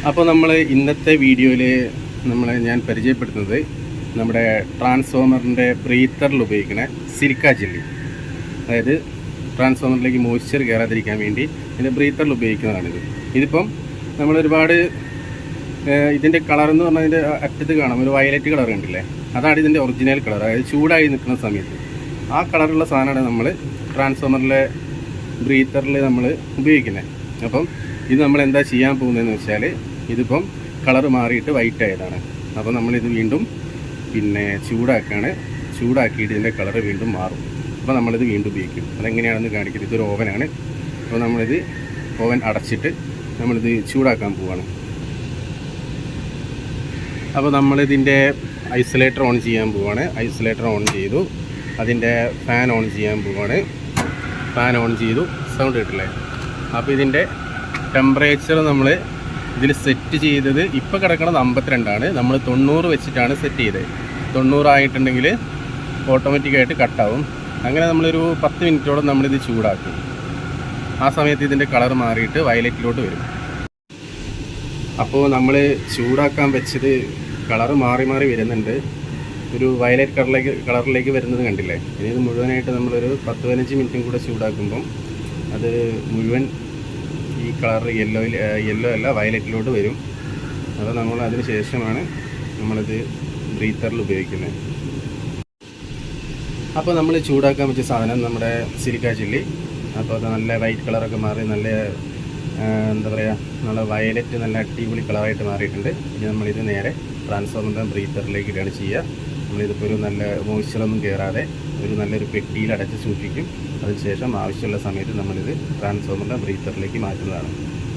അപ്പോൾ നമ്മൾ ഇന്നത്തെ വീഡിയോയിൽ ഞാൻ പരിചയപ്പെടുത്തുന്നത് നമ്മുടെ ട്രാൻസ്ഫോമറിൻ്റെ ബ്രീത്തറിൽ ഉപയോഗിക്കുന്ന സിലിക്ക ജെല്ലി. അതായത് ട്രാൻസ്ഫോമറിലേക്ക് മോയ്സ്ചർ കയറാതിരിക്കാൻ വേണ്ടി ഇതിൻ്റെ ബ്രീത്തറിൽ ഉപയോഗിക്കുന്നതാണിത്. ഇതിപ്പം നമ്മളൊരുപാട് ഇതിൻ്റെ കളറെന്ന് പറഞ്ഞാൽ ഇതിൻ്റെ അറ്റത്ത് കാണാം ഒരു വയലറ്റ് കളർ കണ്ടില്ലേ, അതാണ് ഇതിൻ്റെ ഒറിജിനൽ കളർ. അതായത് ചൂടായി നിൽക്കുന്ന സമയത്ത് ആ കളറുള്ള സാധനമാണ് നമ്മൾ ട്രാൻസ്ഫോമറിലെ ബ്രീത്തറിൽ നമ്മൾ ഉപയോഗിക്കുന്നത്. അപ്പം ഇത് നമ്മൾ എന്താ ചെയ്യാൻ പോകുന്നതെന്ന് വെച്ചാൽ, ഇതിപ്പം കളർ മാറിയിട്ട് വൈറ്റ് ആയതാണ്. അപ്പോൾ നമ്മളിത് വീണ്ടും ചൂടാക്കിയിട്ട് ഇതിൻ്റെ കളർ വീണ്ടും മാറും. അപ്പോൾ നമ്മളിത് വീണ്ടും ഉപയോഗിക്കും. അതെങ്ങനെയാണെന്ന് കാണിക്കുന്നത്. ഇതൊരു ഓവനാണ്. അപ്പോൾ നമ്മളിത് ഓവൻ അടച്ചിട്ട് നമ്മളിത് ചൂടാക്കാൻ പോവുകയാണ്. അപ്പോൾ നമ്മളിതിൻ്റെ ഐസൊലേറ്റർ ഓൺ ചെയ്യാൻ പോവുകയാണ്. ഐസൊലേറ്റർ ഓൺ ചെയ്തു. അതിൻ്റെ ഫാൻ ഓൺ ചെയ്യാൻ പോവുകയാണ്. ഫാൻ ഓൺ ചെയ്തു. സൗണ്ട് കിട്ടില്ലേ? അപ്പോൾ ഇതിൻ്റെ ടെമ്പറേച്ചർ നമ്മൾ ഇതിൽ സെറ്റ് ചെയ്തത് ഇപ്പോൾ കിടക്കുന്നത് 52ആണ്. നമ്മൾ 90 വെച്ചിട്ടാണ് സെറ്റ് ചെയ്തത്. 90 ആയിട്ടുണ്ടെങ്കിൽ ഓട്ടോമാറ്റിക്കായിട്ട് കട്ടാവും. അങ്ങനെ നമ്മളൊരു 10 മിനിറ്റോളം നമ്മളിത് ചൂടാക്കും. ആ സമയത്ത് ഇതിൻ്റെ കളർ മാറിയിട്ട് വയലറ്റിലോട്ട് വരും. അപ്പോൾ നമ്മൾ ചൂടാക്കാൻ വെച്ചത് കളർ മാറി വരുന്നുണ്ട്. ഒരു വയലറ്റ് കളറിലേക്ക് വരുന്നത് കണ്ടില്ലേ? ഇനി ഇത് മുഴുവനായിട്ട് നമ്മളൊരു 10-15 മിനിറ്റും കൂടെ ചൂടാക്കുമ്പം അത് മുഴുവൻ ഈ കളർ യെല്ലോ അല്ല വയലറ്റിലോട്ട് വരും. അപ്പോൾ നമ്മൾ അതിന് ശേഷമാണ് നമ്മളിത് ബ്രീത്തറിൽ ഉപയോഗിക്കുന്നത്. അപ്പോൾ നമ്മൾ ചൂടാക്കാൻ വെച്ച സാധനം നമ്മുടെ സിലിക്ക ജെല്ലി. അപ്പോൾ അത് നല്ല വൈറ്റ് കളറൊക്കെ മാറി നല്ല എന്താ പറയുക, നല്ല വയലറ്റ് നല്ല അടിപൊളി കളറായിട്ട് മാറിയിട്ടുണ്ട്. ഇനി നമ്മളിത് നേരെ ട്രാൻസ്ഫോമറിൻ്റെ ബ്രീത്തറിലേക്ക് ഇടുകയാണ് ചെയ്യുക. നമ്മളിതിപ്പോൾ ഒരു നല്ല മോയ്സ്ചറൊന്നും കയറാതെ ഒരു നല്ലൊരു പെട്ടിയിൽ അടച്ച് സൂക്ഷിക്കും. അതിനുശേഷം ആവശ്യമുള്ള സമയത്ത് നമ്മളിത് ട്രാൻസ്ഫോമറിൻ്റെ ബ്രീത്തറിലേക്ക് മാറ്റുന്നതാണ്.